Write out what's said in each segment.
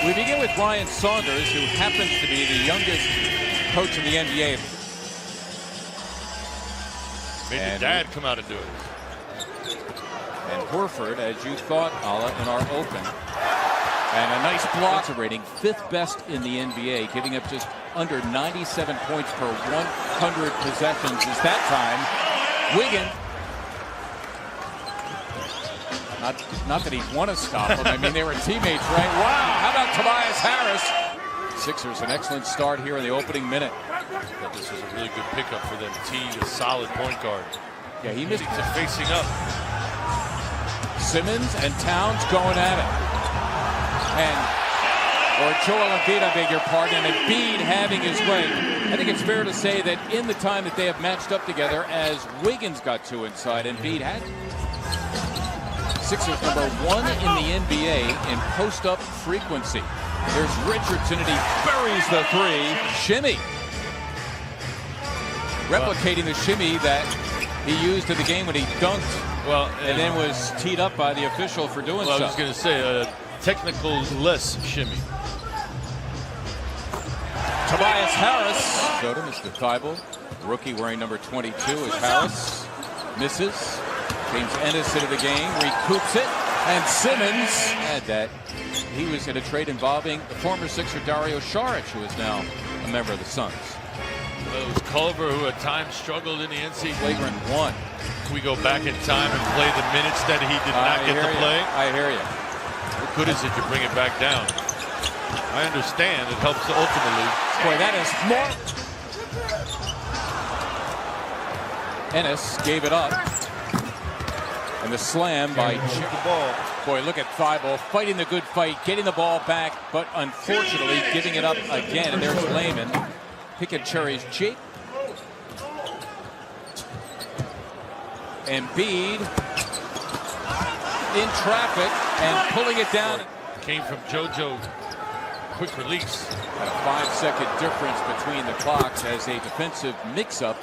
We begin with Brian Saunders, who happens to be the youngest coach in the NBA. Made your dad come out and do it. And Horford, as you thought, Ala, in our open. And a nice block. Rating 5th best in the NBA, giving up just under 97 points per 100 possessions. Is that time Wiggins. Not that he'd want to stop him. I mean, they were teammates, right? Wow, how about Tobias Harris? Sixers, an excellent start here in the opening minute. But this was a really good pickup for them. T, a solid point guard. Yeah, he missed it. Facing up. Simmons and Towns going at it. Or Joel Embiid, I beg your pardon, and Embiid having his way. I think it's fair to say that in the time that they have matched up together, as Wiggins got 2 inside, Embiid had. Sixers #1 in the NBA in post-up frequency. There's Richardson, and he buries the 3. Shimmy. Replicating the shimmy that he used in the game when he dunked. Well, and then was teed up by the official for doing so. I was going to say, technical less shimmy. Tobias Harris. Soda, Mr. Thibault. Rookie wearing number 22 is Harris. Misses. James Ennis into the game, recoups it, and Simmons had that. He was in a trade involving the former Sixer Dario Saric, who is now a member of the Suns. Well, it was Culver who at times struggled in the NCAA. Flagrant 1. Can we go back in time and play the minutes that he did not get to play? I hear you. What good is it to bring it back down? I understand it helps ultimately. Boy, that is more. Ennis gave it up. And the slam by Boy, look at Thibault fighting the good fight, getting the ball back, but unfortunately giving it up again. And there's Layman picking Cherry's cheek. Embiid in traffic and pulling it down. Came from JoJo. Quick release. And a 5-second difference between the clocks as a defensive mix-up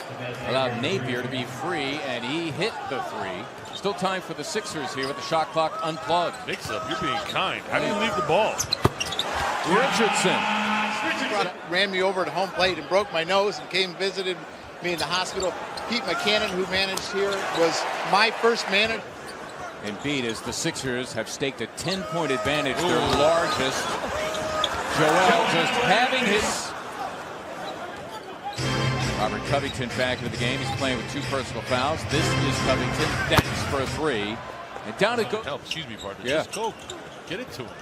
allowed Napier to be free, and he hit the 3. Still time for the Sixers here with the shot clock unplugged. Mix-up, you're being kind. How do you leave the ball? Richardson. Ran me over to home plate and broke my nose and came and visited me in the hospital. Pete McCannon, who managed here, was my first manager. Embiid, as the Sixers have staked a 10-point advantage, their largest. Joel just having his. Robert Covington back into the game. He's playing with 2 personal fouls. This is Covington. That's for a 3. And down it goes. Help, excuse me, partner. Yeah. Just go. Get it to him.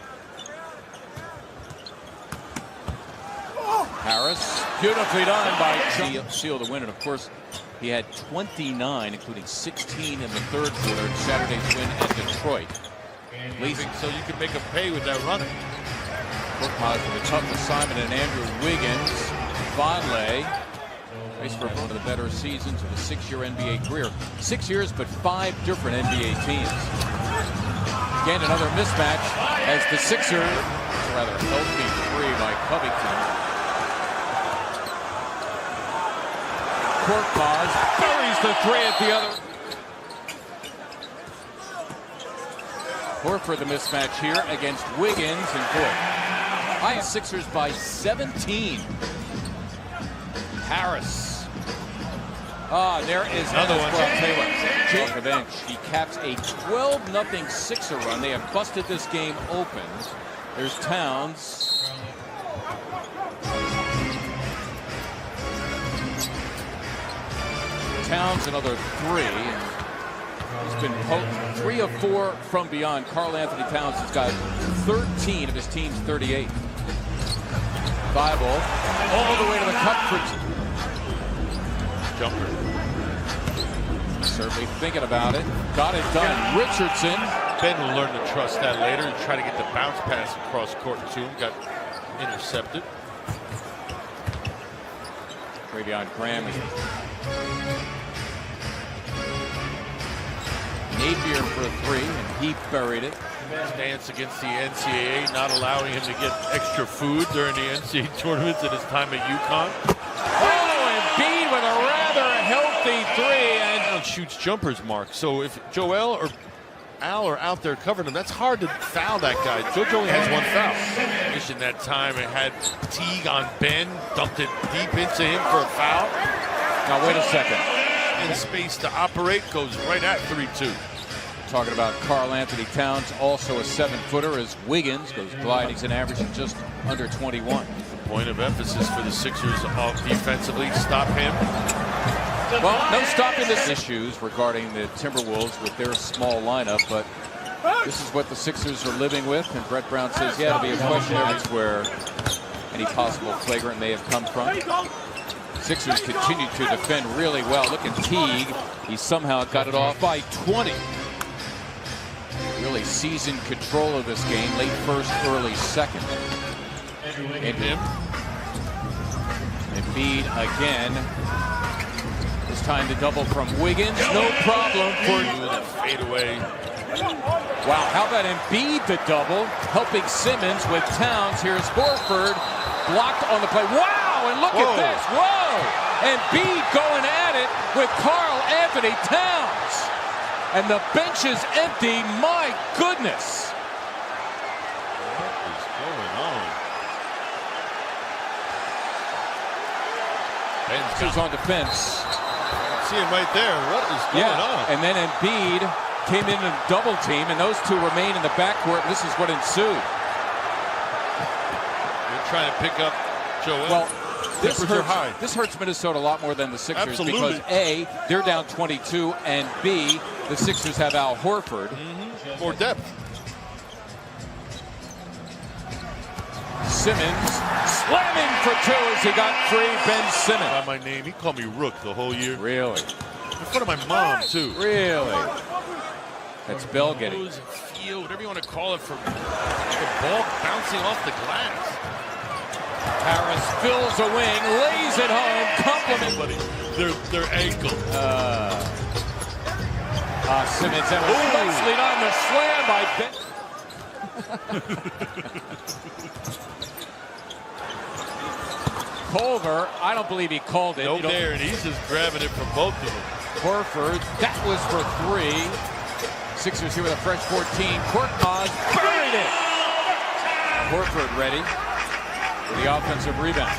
Harris. Beautifully done by seal the win. And of course, he had 29, including 16 in the 3rd quarter in Saturday's win at Detroit. Leasing so you can make a pay with that runner. Korkmaz with a tough assignment, and Andrew Wiggins. Vonleh. Race for one of the better seasons of a 6-year NBA career. 6 years, but 5 different NBA teams. Again, another mismatch as the Sixers, rather healthy 3 by Covington. Korkmaz buries the 3 at the other. Horford the mismatch here against Wiggins, and boy, high Sixers by 17. Harris. There is another one. Off the bench. He caps a 12-0 Sixer run. They have busted this game open. There's Towns. Towns another 3. He's been potent. 3 of 4 from beyond. Karl Anthony Towns has got 13 of his team's 38. Thibault all the way to the cup for jumper. Certainly thinking about it. Got it done. Richardson. Ben will learn to trust that later and try to get the bounce pass across court to him. Got intercepted. Travion Graham is Napier for a 3, and he buried it. Stance against the NCAA, not allowing him to get extra food during the NCAA tournaments at his time at UConn. Oh, Embiid with a rather healthy 3, and shoots jumpers, Mark. So if Joel or Al are out there covering him. That's hard to foul that guy. George only has one foul. Mission that time, it had Teague on Ben, dumped it deep into him for a foul. Now wait a second. In space to operate, goes right at 3-2. Talking about Karl Anthony Towns, also a 7-footer, as Wiggins goes gliding and averaging just under 21. Point of emphasis for the Sixers off defensively. Stop him. Well, no stopping this issues regarding the Timberwolves with their small lineup, but this is what the Sixers are living with, and Brett Brown says, yeah, it'll be a question of where any possible flagrant may have come from. Sixers continue to defend really well. Look at Teague. He somehow got it off by 20. Really seasoned control of this game. Late first, early second. And him. Embiid again. This time the double from Wiggins. No problem for the fadeaway. Wow, how about Embiid the double, helping Simmons with Towns. Here's Horford, blocked on the play. Wow, and look at this. Whoa! Embiid going at it with Karl Anthony Towns. And the bench is empty. My goodness. What is going on? Ben's on defense. See him right there. What is going on? And then Embiid came in a double team, and those two remain in the backcourt. This is what ensued. They're trying to pick up Joel. Well, this hurts Minnesota a lot more than the Sixers. Absolutely. Because A, they're down 22, and B, the Sixers have Al Horford. More depth. Simmons slamming for two as he got free. Ben Simmons. By my name, he called me Rook the whole year. Really? In front of my mom, too. Really? That's Bell getting. Feel, whatever you want to call it, for the ball bouncing off the glass. Harris fills a wing, lays it home, compliment. Their ankle. Simmons, that was nicely on the slam by Ben. Culver, I don't believe he called it. No there, and he's just grabbing it from both of them. Horford, that was for three. Sixers here with a fresh 14. Korkmaz buried it. Horford ready for the offensive rebound.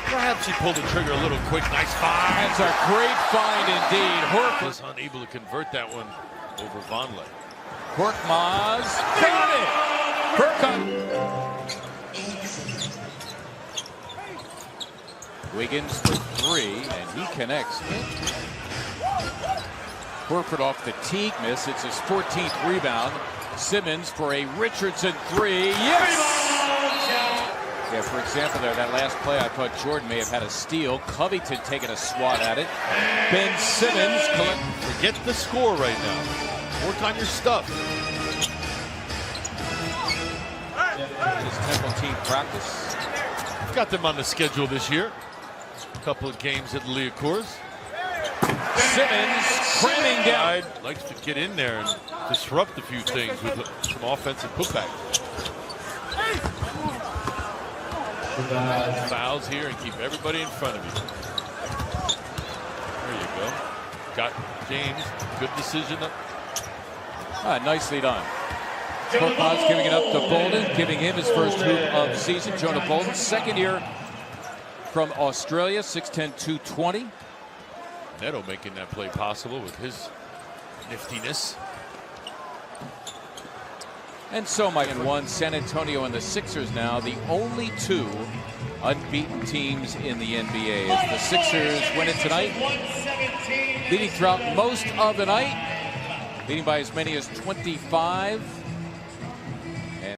Perhaps he pulled the trigger a little quick. Nice find. That's a great find indeed. Horford was unable to convert that one over Vonleh. Korkmaz got it. Furkan. Wiggins for three, and he connects. Horford off the Teague miss. It's his 14th rebound. Simmons for a Richardson three. Yes! Yeah, for example, there, that last play, I thought Jordan may have had a steal. Covington taking a swat at it. Ben Simmons. Forget the score right now. Work on your stuff. This Temple team practice. Got them on the schedule this year. A couple of games at Liacourse. Simmons cramming down. Likes to get in there and disrupt a few things with some offensive putback. Fouls here and keep everybody in front of you. There you go. Got James. Good decision. Nicely done. Korkmaz giving it up to Bolden, giving him his first hoop of the season. Jonah Bolden, second year from Australia, 6'10", 220. Neto making that play possible with his niftiness. And so might in one, San Antonio and the Sixers now, the only two unbeaten teams in the NBA. As the Sixers win it tonight, leading throughout most of the night, leading by as many as 25.